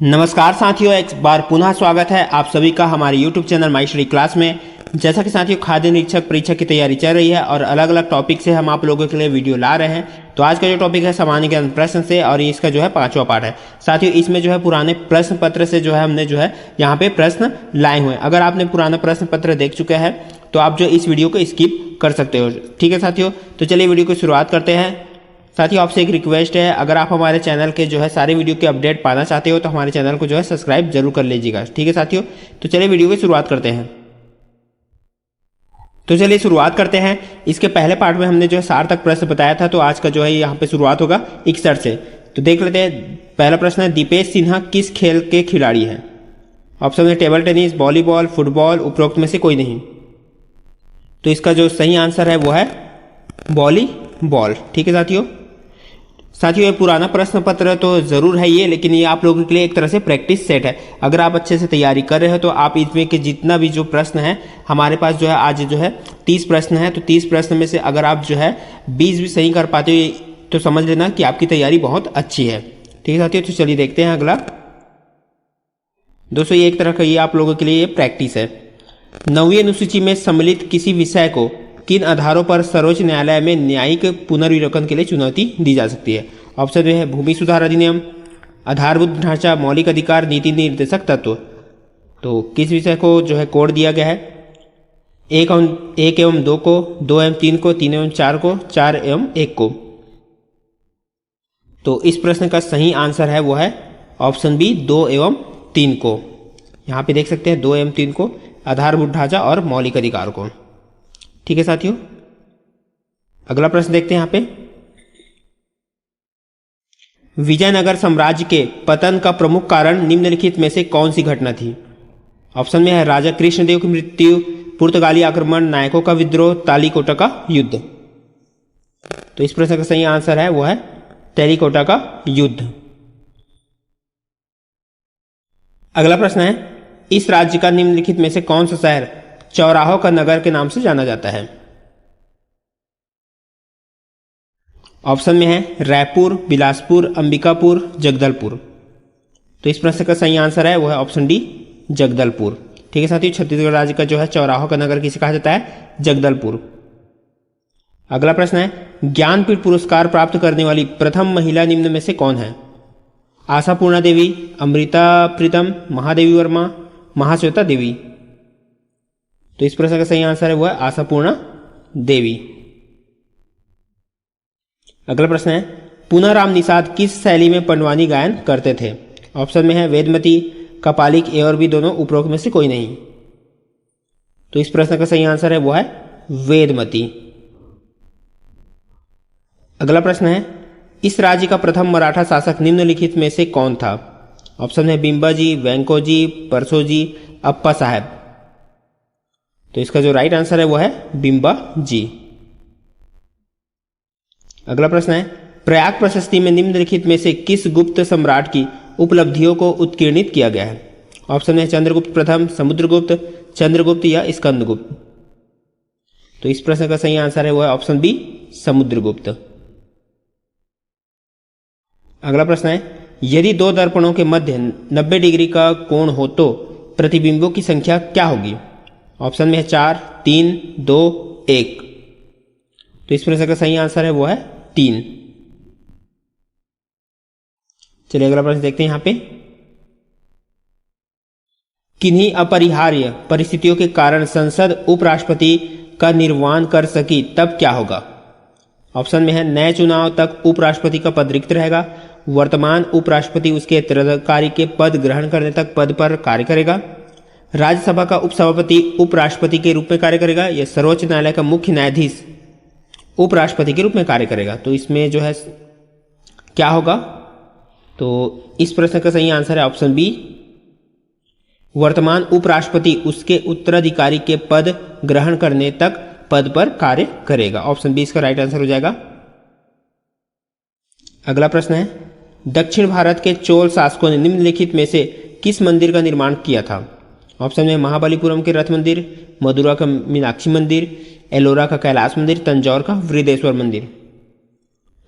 नमस्कार साथियों, एक बार पुनः स्वागत है आप सभी का हमारे YouTube चैनल माई क्लास में। जैसा कि साथियों खाद्य निरीक्षक परीक्षा की तैयारी चल रही है और अलग अलग टॉपिक से हम आप लोगों के लिए वीडियो ला रहे हैं। तो आज का जो टॉपिक है सामान्य ज्ञान प्रश्न से, और इसका जो है 5वां पार्ट है। साथियों इसमें जो है पुराने प्रश्न पत्र से जो है हमने जो है यहाँ पे प्रश्न लाए हुए हैं। अगर आपने पुराना प्रश्न पत्र देख चुके हैं तो आप जो इस वीडियो को स्किप कर सकते हो। ठीक है साथियों, तो चलिए वीडियो की शुरुआत करते हैं। साथियों आपसे एक रिक्वेस्ट है, अगर आप हमारे चैनल के जो है सारे वीडियो के अपडेट पाना चाहते हो तो हमारे चैनल को जो है सब्सक्राइब जरूर कर लीजिएगा। ठीक है साथियों, तो चलिए वीडियो की शुरुआत करते हैं। तो चलिए शुरुआत करते हैं। इसके पहले पार्ट में हमने जो है 60 तक प्रश्न बताया था, तो आज का जो है यहाँ पे शुरुआत होगा 61 से। तो देख लेते हैं। पहला प्रश्न है, दीपेश सिन्हा किस खेल के खिलाड़ी हैं? ऑप्शन है टेबल टेनिस, वॉलीबॉल, फुटबॉल, उपरोक्त में से कोई नहीं। तो इसका जो सही आंसर है वो है वॉलीबॉल। ठीक है साथियों, ये पुराना प्रश्न पत्र तो जरूर है ये, लेकिन ये आप लोगों के लिए एक तरह से प्रैक्टिस सेट है। अगर आप अच्छे से तैयारी कर रहे हो तो आप इसमें के जितना भी जो प्रश्न है हमारे पास जो है आज जो है 30 प्रश्न है, तो 30 प्रश्न में से अगर आप जो है 20 भी सही कर पाते हो तो समझ लेना कि आपकी तैयारी बहुत अच्छी है। ठीक है साथियों, तो चलिए देखते हैं अगला। दोस्तों ये एक तरह का ये आप लोगों के लिए ये प्रैक्टिस है। 9वीं अनुसूची में सम्मिलित किसी विषय को किन आधारों पर सर्वोच्च न्यायालय में न्यायिक पुनर्विलोकन के लिए चुनौती दी जा सकती है? ऑप्शन है भूमि सुधार अधिनियम, आधारभूत ढांचा, मौलिक अधिकार, नीति निर्देशक तत्व। तो किस विषय को जो है कोड दिया गया है? 1 एवं 2 को, 2 एवं 3 को, 3 एवं 4 को, 4 एवं 1 को। तो इस प्रश्न का सही आंसर है वो है ऑप्शन बी 2 एवं 3 को। यहाँ पे देख सकते हैं 2 एवं 3 को, आधारभूत ढांचा और मौलिक अधिकार को। ठीक है साथियों, अगला प्रश्न देखते हैं यहाँ पे। विजयनगर साम्राज्य के पतन का प्रमुख कारण निम्नलिखित में से कौन सी घटना थी? ऑप्शन में है राजा कृष्णदेव की मृत्यु, पुर्तगाली आक्रमण, नायकों का विद्रोह, तालीकोटा का युद्ध। तो इस प्रश्न का सही आंसर है वो है तालीकोटा का युद्ध। अगला प्रश्न है, इस राज्य का निम्नलिखित में से कौन सा शहर चौराहों का नगर के नाम से जाना जाता है? ऑप्शन में है रायपुर, बिलासपुर, अंबिकापुर, जगदलपुर। तो इस प्रश्न का सही आंसर है वो है ऑप्शन डी जगदलपुर। ठीक है साथियों, छत्तीसगढ़ राज्य का जो है चौराहों का नगर किसे कहा जाता है? जगदलपुर। अगला प्रश्न है, ज्ञानपीठ पुरस्कार प्राप्त करने वाली प्रथम महिला निम्न में से कौन है? आशापूर्णा देवी, अमृता प्रीतम, महादेवी वर्मा, महाश्वेता देवी। तो इस प्रश्न का सही आंसर है वो है आशापूर्णा देवी। अगला प्रश्न है, पूनाराम निषाद किस शैली में पंडवानी गायन करते थे? ऑप्शन में है वेदमती, कपालिक, ए और बी दोनों, उपरोक्त में से कोई नहीं। तो इस प्रश्न का सही आंसर है वो है वेदमती। अगला प्रश्न है, इस राज्य का प्रथम मराठा शासक निम्नलिखित में से कौन था? ऑप्शन है बिंबाजी, वेंकोजी, परसोजी, अप्पा साहब। तो इसका जो राइट आंसर है वो है बिंबाजी। अगला प्रश्न है, प्रयाग प्रशस्ति में निम्नलिखित में से किस गुप्त सम्राट की उपलब्धियों को उत्कीर्णित किया गया है? ऑप्शन है चंद्रगुप्त प्रथम, समुद्रगुप्त, चंद्रगुप्त या स्कंदगुप्त। तो इस प्रश्न का सही आंसर है वो है ऑप्शन बी समुद्रगुप्त। अगला प्रश्न है, यदि दो दर्पणों के मध्य 90 डिग्री का कोण हो तो प्रतिबिंबों की संख्या क्या होगी? ऑप्शन में है 4, 3, 2, 1। तो इस प्रश्न का सही आंसर है वो है 3। चलिए अगला प्रश्न देखते हैं यहाँ पे। किन्हीं अपरिहार्य परिस्थितियों के कारण संसद उपराष्ट्रपति का निर्वाण कर सकी तब क्या होगा? ऑप्शन में है नए चुनाव तक उपराष्ट्रपति का पद रिक्त रहेगा, वर्तमान उपराष्ट्रपति उसके उत्तराधिकारी के पद ग्रहण करने तक पद पर कार्य करेगा, राज्यसभा का उपसभापति उपराष्ट्रपति के रूप में कार्य करेगा, या सर्वोच्च न्यायालय का मुख्य न्यायाधीश उपराष्ट्रपति के रूप में कार्य करेगा। तो इसमें जो है क्या होगा? तो इस प्रश्न का सही आंसर है ऑप्शन बी, वर्तमान उपराष्ट्रपति उसके उत्तराधिकारी के पद ग्रहण करने तक पद पर कार्य करेगा। ऑप्शन बी इसका राइट आंसर हो जाएगा। अगला प्रश्न है, दक्षिण भारत के चोल शासकों ने निम्नलिखित में से किस मंदिर का निर्माण किया था? ऑप्शन में महाबलीपुरम के रथ मंदिर, मदुरा का मीनाक्षी मंदिर, एलोरा का कैलाश मंदिर, तंजौर का वृदेश्वर मंदिर।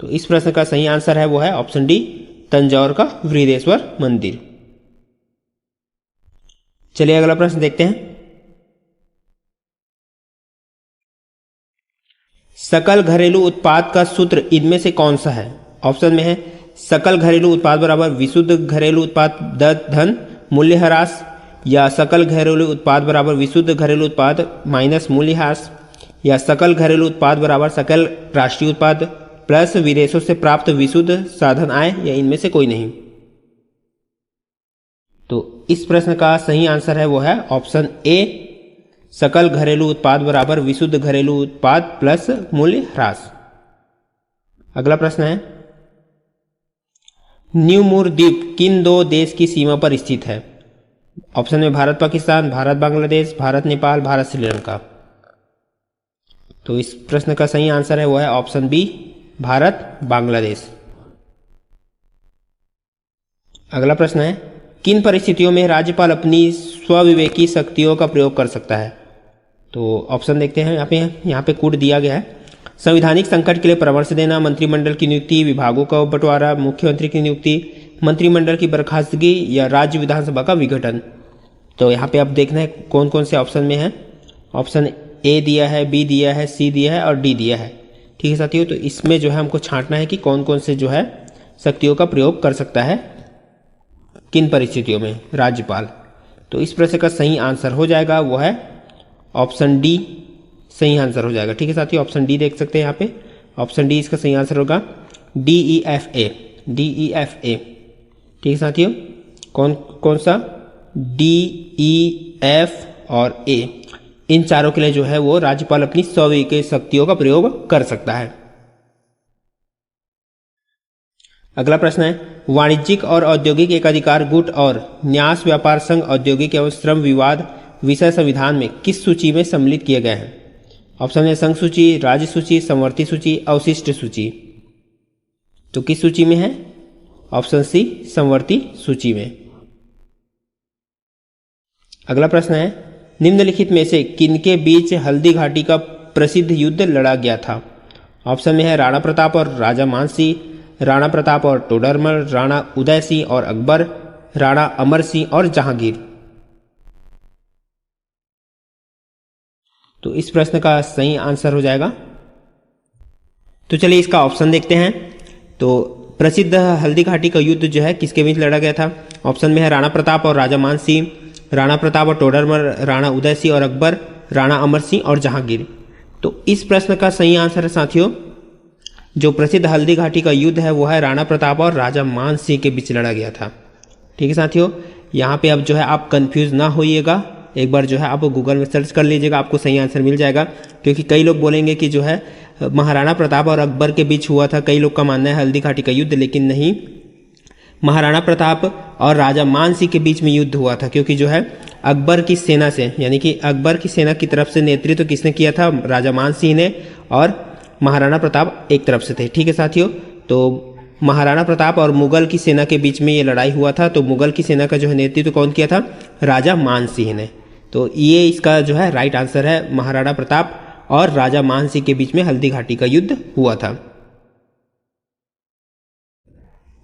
तो इस प्रश्न का सही आंसर है वो है ऑप्शन डी तंजौर का वृदेश्वर मंदिर। चलिए अगला प्रश्न देखते हैं। सकल घरेलू उत्पाद का सूत्र इनमें से कौन सा है? ऑप्शन में है सकल घरेलू उत्पाद बराबर विशुद्ध घरेलू उत्पाद धन मूल्यह्रास, या सकल घरेलू उत्पाद बराबर विशुद्ध घरेलू उत्पाद माइनस मूल्यह्रास, या सकल घरेलू उत्पाद बराबर सकल राष्ट्रीय उत्पाद प्लस विदेशों से प्राप्त विशुद्ध साधन आय, या इनमें से कोई नहीं। तो इस प्रश्न का सही आंसर है वो है ऑप्शन ए, सकल घरेलू उत्पाद बराबर विशुद्ध घरेलू उत्पाद प्लस मूल्य ह्रास। अगला प्रश्न है न्यू मूर द्वीप किन दो देश की सीमा पर स्थित है? ऑप्शन में भारत पाकिस्तान, भारत बांग्लादेश, भारत नेपाल, भारत श्रीलंका। तो इस प्रश्न का सही आंसर है वो है ऑप्शन बी, भारत बांग्लादेश। अगला प्रश्न है किन परिस्थितियों में राज्यपाल अपनी स्वविवेकी शक्तियों का प्रयोग कर सकता है? तो ऑप्शन देखते हैं। यहाँ पे कोड दिया गया है। संवैधानिक संकट के लिए परामर्श देना, मंत्रिमंडल की नियुक्ति, विभागों का बंटवारा, मुख्यमंत्री की नियुक्ति, मंत्रिमंडल की बर्खास्तगी, या राज्य विधानसभा का विघटन। तो यहाँ पे अब देखना है कौन कौन से ऑप्शन में है। ऑप्शन ए दिया है, बी दिया है, सी दिया है और डी दिया है। ठीक है साथियों, तो इसमें जो है हमको छांटना है कि कौन कौन से जो है शक्तियों का प्रयोग कर सकता है किन परिस्थितियों में राज्यपाल। तो इस प्रश्न का सही आंसर हो जाएगा वो है ऑप्शन डी, सही आंसर हो जाएगा। ठीक है साथियों, ऑप्शन डी देख सकते हैं यहाँ पे, ऑप्शन डी इसका सही आंसर होगा। DEFA, DEFA। ठीक है साथियों, कौन कौन सा DEF और A, इन चारों के लिए जो है वो राज्यपाल अपनी स्वविवेकी शक्तियों का प्रयोग कर सकता है। अगला प्रश्न है वाणिज्यिक और औद्योगिक एकाधिकार गुट और न्यास व्यापार संघ औद्योगिक एवं श्रम विवाद विषय संविधान में किस सूची में सम्मिलित किए गए हैं? ऑप्शन है संघ सूची, राज्य सूची, समवर्ती सूची, अवशिष्ट सूची। तो किस सूची में है? ऑप्शन सी, समवर्ती सूची में। अगला प्रश्न है निम्नलिखित में से किनके बीच हल्दी घाटी का प्रसिद्ध युद्ध लड़ा गया था? ऑप्शन में है राणा प्रताप और राजा मानसिंह, राणा प्रताप और टोडरमल, राणा उदय सिंह और अकबर, राणा अमर सिंह और जहांगीर। तो इस प्रश्न का सही आंसर हो जाएगा। तो चलिए इसका ऑप्शन देखते हैं। तो प्रसिद्ध हल्दी घाटी का युद्ध जो है किसके बीच लड़ा गया था? ऑप्शन में है राणा प्रताप और राजा मान सिंह, राणा प्रताप और टोडरमल, राणा उदय सिंह और अकबर, राणा अमर सिंह और जहांगीर। तो इस प्रश्न का सही आंसर है साथियों, जो प्रसिद्ध हल्दी घाटी का युद्ध है वो है राणा प्रताप और राजा मान सिंह के बीच लड़ा गया था। ठीक है साथियों, यहाँ पे अब जो है आप कंफ्यूज ना होइएगा, एक बार जो है आप गूगल में सर्च कर लीजिएगा, आपको सही आंसर मिल जाएगा। क्योंकि कई लोग बोलेंगे कि जो है महाराणा प्रताप और अकबर के बीच हुआ था, कई लोग का मानना है हल्दी घाटी का युद्ध, लेकिन नहीं, महाराणा प्रताप और राजा मान सिंह के बीच में युद्ध हुआ था। क्योंकि जो है अकबर की सेना से, यानी कि अकबर की सेना की तरफ से नेतृत्व किसने किया था? राजा मान सिंह ने, और महाराणा प्रताप एक तरफ से थे। ठीक है साथियों, तो महाराणा प्रताप और मुगल की सेना के बीच में ये लड़ाई हुआ था। तो मुगल की सेना का जो है नेतृत्व कौन किया था? राजा मान सिंह ने। तो ये इसका जो है राइट आंसर है, महाराणा प्रताप और राजा मान सिंह के बीच में हल्दी घाटी का युद्ध हुआ था।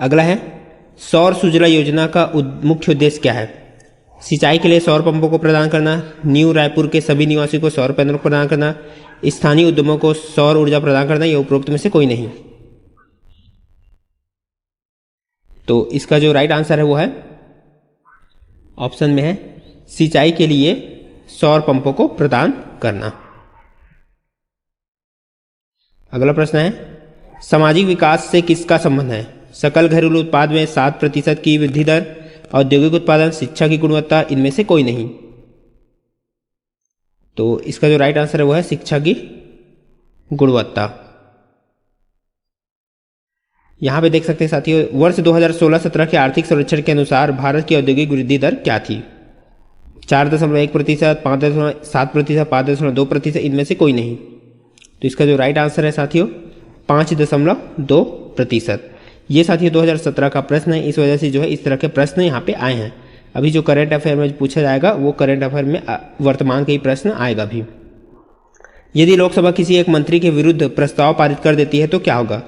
अगला है सौर सुजला योजना का मुख्य उद्देश्य क्या है? सिंचाई के लिए सौर पंपों को प्रदान करना, न्यू रायपुर के सभी निवासियों को सौर पैनल प्रदान करना, स्थानीय उद्यमों को सौर ऊर्जा प्रदान करना, या उपरोक्त में से कोई नहीं। तो इसका जो राइट आंसर है वो है ऑप्शन में है सिंचाई के लिए सौर पंपों को प्रदान करना। अगला प्रश्न है सामाजिक विकास से किसका संबंध है? सकल घरेलू उत्पाद में 7% की वृद्धि दर, औद्योगिक उत्पादन, शिक्षा की गुणवत्ता, इनमें से कोई नहीं। तो इसका जो राइट आंसर है वो है शिक्षा की गुणवत्ता। यहां पे देख सकते हैं साथियों, वर्ष 2016-17 के आर्थिक सर्वेक्षण के अनुसार भारत की औद्योगिक वृद्धि दर क्या थी? 4.1%, 5.7%, 5.2%, इनमें से कोई नहीं। तो इसका जो राइट आंसर है साथियों 5.2%। ये साथियों 2017 का प्रश्न है, इस वजह से जो है इस तरह के प्रश्न यहाँ पे आए हैं। अभी जो करंट अफेयर में पूछा जाएगा वो करंट अफेयर में वर्तमान के ही प्रश्न आएगा भी। यदि लोकसभा किसी एक मंत्री के विरुद्ध प्रस्ताव पारित कर देती है तो क्या होगा?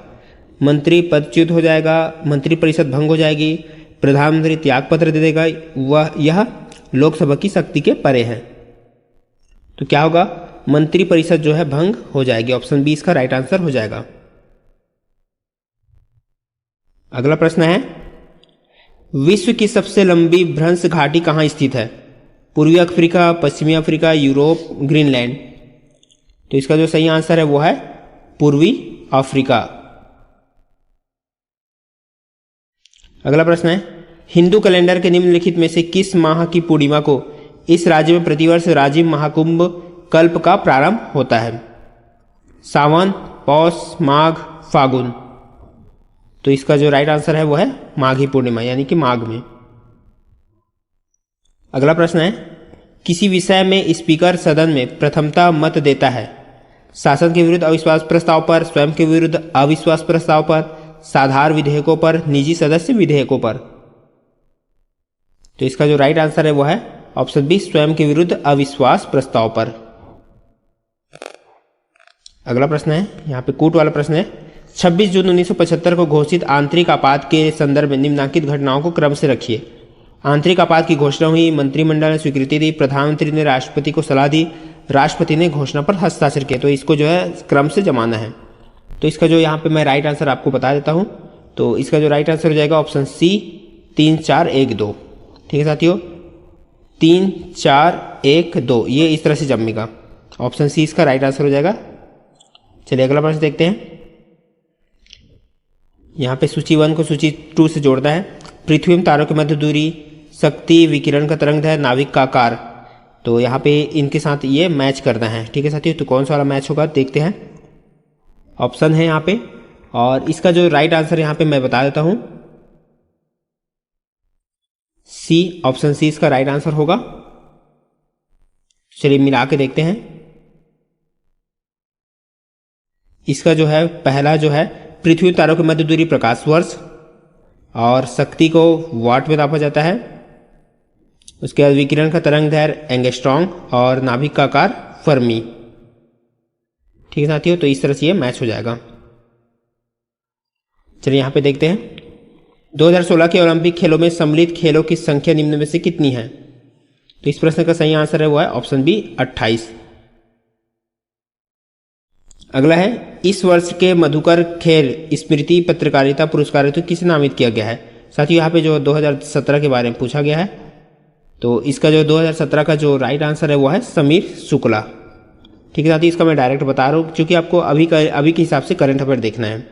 मंत्री पदच्युत हो जाएगा, मंत्रिपरिषद भंग हो जाएगी, प्रधानमंत्री त्यागपत्र दे देगा, वह यह लोकसभा की शक्ति के परे है। तो क्या होगा, मंत्रिपरिषद जो है भंग हो जाएगी। ऑप्शन बी इसका राइट आंसर हो जाएगा। अगला प्रश्न है, विश्व की सबसे लंबी भ्रंश घाटी कहां स्थित है? पूर्वी अफ्रीका, पश्चिमी अफ्रीका, यूरोप, ग्रीनलैंड। तो इसका जो सही आंसर है वो है पूर्वी अफ्रीका। अगला प्रश्न है, हिंदू कैलेंडर के निम्नलिखित में से किस माह की पूर्णिमा को इस राज्य में प्रतिवर्ष राजिम महाकुंभ कल्प का प्रारंभ होता है? सावन, पौष, माघ, फागुन। तो इसका जो राइट आंसर है वो है माघी पूर्णिमा, यानी कि माघ में। अगला प्रश्न है, किसी विषय में स्पीकर सदन में प्रथमता मत देता है? शासन के विरुद्ध अविश्वास प्रस्ताव पर, स्वयं के विरुद्ध अविश्वास प्रस्ताव पर, साधारण विधेयकों पर, निजी सदस्य विधेयकों पर। तो इसका जो राइट आंसर है वो है ऑप्शन बी, स्वयं के विरुद्ध अविश्वास प्रस्ताव पर। अगला प्रश्न है, यहाँ पे कूट वाला प्रश्न है, 26 जून 1975 को घोषित आंतरिक आपात के संदर्भ में निम्नलिखित घटनाओं को क्रम से रखिए। आंतरिक आपात की घोषणा हुई, मंत्रिमंडल ने स्वीकृति दी, प्रधानमंत्री ने राष्ट्रपति को सलाह दी, राष्ट्रपति ने घोषणा पर हस्ताक्षर किए। तो इसको जो है क्रम से जमाना है। तो इसका जो यहाँ पे मैं राइट आंसर आपको बता देता हूँ। तो इसका जो राइट आंसर हो जाएगा ऑप्शन सी, 3, 4, 1, 2। ठीक है साथियों, 3, 4, 1, 2 ये इस तरह से जमेगा। ऑप्शन सी इसका राइट आंसर हो जाएगा। चलिए अगला प्रश्न देखते हैं। यहाँ पे सूची 1 को सूची 2 से जोड़ना है। पृथ्वी एवं तारों के मध्य दूरी, शक्ति, विकिरण का तरंगदैर्घ्य, नाभिक का आकार। तो यहाँ पे इनके साथ ये मैच करना है। ठीक है साथियों, तो कौन सा वाला मैच होगा देखते हैं। ऑप्शन है यहाँ पे, और इसका जो राइट आंसर यहाँ पे मैं बता देता हूँ, सी, ऑप्शन सी इसका राइट आंसर होगा। चलिए मिला के देखते हैं। इसका जो है पहला जो है, पृथ्वी तारों के मध्य दूरी प्रकाश वर्ष, और शक्ति को वाट में नापा जाता है। उसके बाद विकिरण का तरंगदैर्घ्य एंगस्ट्रॉम, और नाभिक का आकार फर्मी। ठीक है साथियों, तो इस तरह से ये मैच हो जाएगा। चलिए यहाँ पे देखते हैं। 2016 के ओलंपिक खेलों में सम्मिलित खेलों की संख्या निम्न में से कितनी है? तो इस प्रश्न का सही आंसर है वो है ऑप्शन बी, 28। अगला है, इस वर्ष के मधुकर खेल स्मृति पत्रकारिता पुरस्कार हेतु किसे नामित किया गया है? साथियों यहाँ पे जो 2017 के बारे में पूछा गया है। तो इसका जो 2017 का जो राइट आंसर है वो है समीर शुक्ला। ठीक है साथियों, इसका मैं डायरेक्ट बता रहा हूँ क्योंकि आपको अभी के हिसाब से करंट अफेयर देखना है।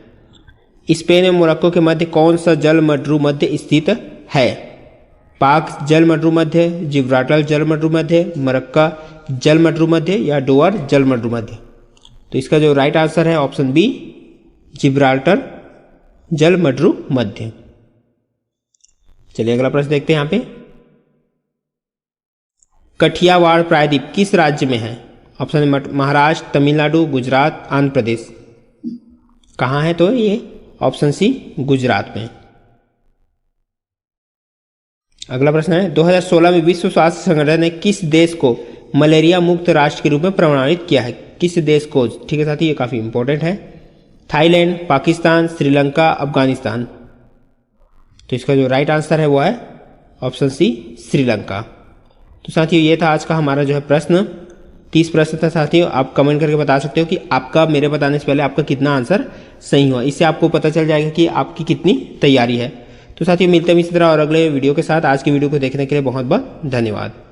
स्पेन एवं मोरक्को के मध्य कौन सा जल मडरू मध्य स्थित है? पाक जल मडरू मध्य, जिब्राल्टर जल मडरू मध्य, मरक्का जल मडरू मध्य, या डोअर जल मडरू मध्य। तो इसका जो राइट आंसर है ऑप्शन बी, जिब्राल्टर जल मडरू मध्य। चलिए अगला प्रश्न देखते हैं। यहाँ पे कठियावाड़ प्रायद्वीप किस राज्य में है? ऑप्शन है महाराष्ट्र, तमिलनाडु, गुजरात, आंध्र प्रदेश। कहाँ है? तो ये ऑप्शन सी, गुजरात में। अगला प्रश्न है, 2016 में विश्व स्वास्थ्य संगठन ने किस देश को मलेरिया मुक्त राष्ट्र के रूप में प्रमाणित किया है? किस देश को? ठीक है साथी, ये काफी इंपॉर्टेंट है। थाईलैंड, पाकिस्तान, श्रीलंका, अफगानिस्तान। तो इसका जो राइट आंसर है वो है ऑप्शन सी, श्रीलंका। तो साथियों ये था आज का हमारा जो है प्रश्न। 30 प्रश्न था साथियों। आप कमेंट करके बता सकते हो कि आपका मेरे बताने से पहले आपका कितना आंसर सही हुआ। इससे आपको पता चल जाएगा कि आपकी कितनी तैयारी है। तो साथियों मिलते हैं इसी तरह और अगले वीडियो के साथ। आज की वीडियो को देखने के लिए बहुत बहुत धन्यवाद।